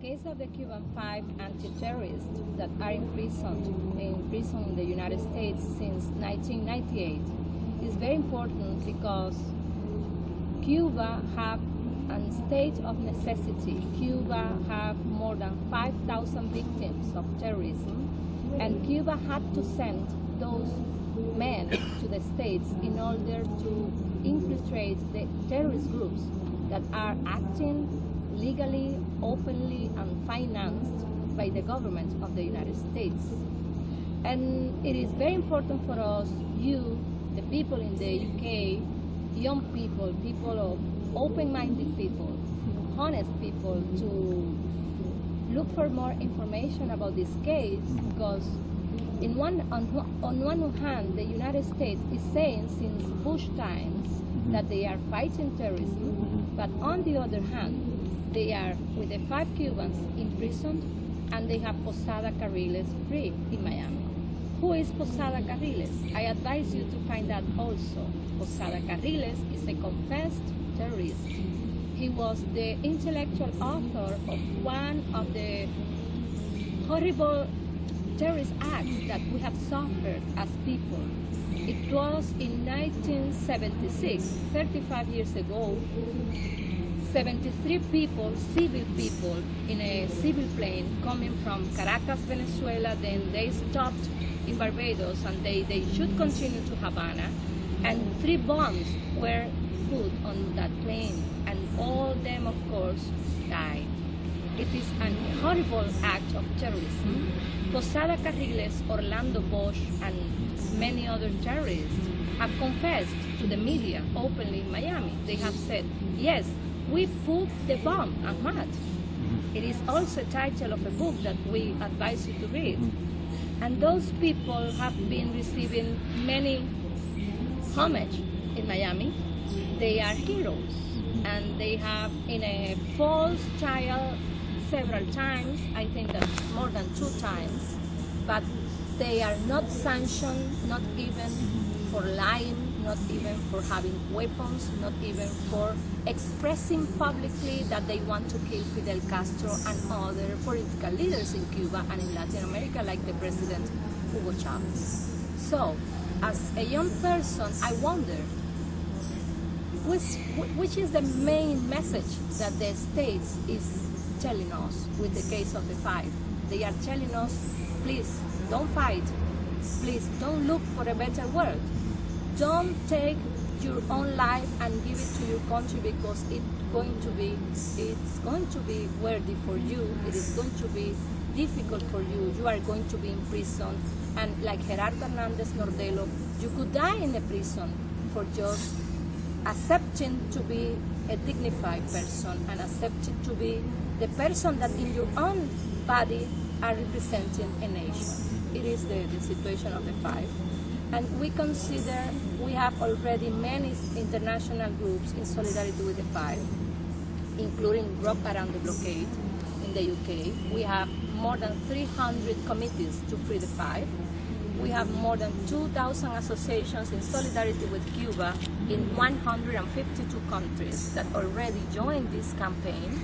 case of the Cuban 5 anti-terrorists that are imprisoned in the United States since 1998 is very important because Cuba have a state of necessity. Cuba have more than 5,000 victims of terrorism, and Cuba had to send those men to the States in order to infiltrate the terrorist groups that are acting legally, openly, and financed by the government of the United States. And it is very important for us, you, the people in the UK, young people, people of open-minded people, honest people, to look for more information about this case, because on one hand, the United States is saying since Bush times that they are fighting terrorism, but on the other hand, they are with the 5 Cubans imprisoned, and they have Posada Carriles free in Miami. Who is Posada Carriles? I advise you to find out also. Posada Carriles is a confessed terrorist. He was the intellectual author of one of the horrible terrorist acts that we have suffered as people. It was in 1976, 35 years ago, 73 people, civil people, in a civil plane coming from Caracas, Venezuela. Then they stopped in Barbados and they should continue to Havana, and 3 bombs were put on that plane, and all of them, of course, died. It is a horrible act of terrorism. Posada Carriles, Orlando Bosch, and many other terrorists have confessed to the media openly in Miami. They have said, yes, we put the bomb, Ahmad. It is also a title of a book that we advise you to read. And those people have been receiving many homage in Miami. They are heroes, and they have in a false trial several times, I think that more than 2 times, but they are not sanctioned, not even for lying, not even for having weapons, not even for expressing publicly that they want to kill Fidel Castro and other political leaders in Cuba and in Latin America, like the President Hugo Chavez. So, as a young person, I wonder, which is the main message that the States is telling us with the case of the 5? They are telling us, please, don't fight. Please, don't look for a better world. Don't take your own life and give it to your country, because it's going to be worthy for you. It is going to be difficult for you. You are going to be in prison, and like Gerardo Hernandez Nordelo, you could die in a prison for just accepting to be a dignified person and accepting to be the person that in your own body are representing a nation. It is the situation of the 5. And we consider we have already many international groups in solidarity with the 5, including Rock Around the Blockade in the UK. We have more than 300 committees to free the 5. We have more than 2,000 associations in solidarity with Cuba in 152 countries that already joined this campaign.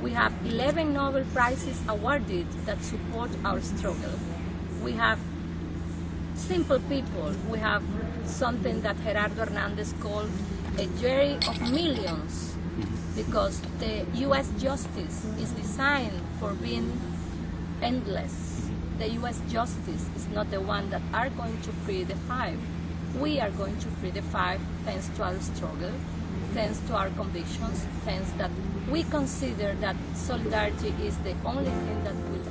We have 11 Nobel Prizes awarded that support our struggle. We have simple people. We have something that Gerardo Hernandez called a jury of millions, because the U.S. justice is designed for being endless. The U.S. justice is not the one that are going to free the 5. We are going to free the 5 thanks to our struggle, thanks to our convictions, thanks that we consider that solidarity is the only thing that will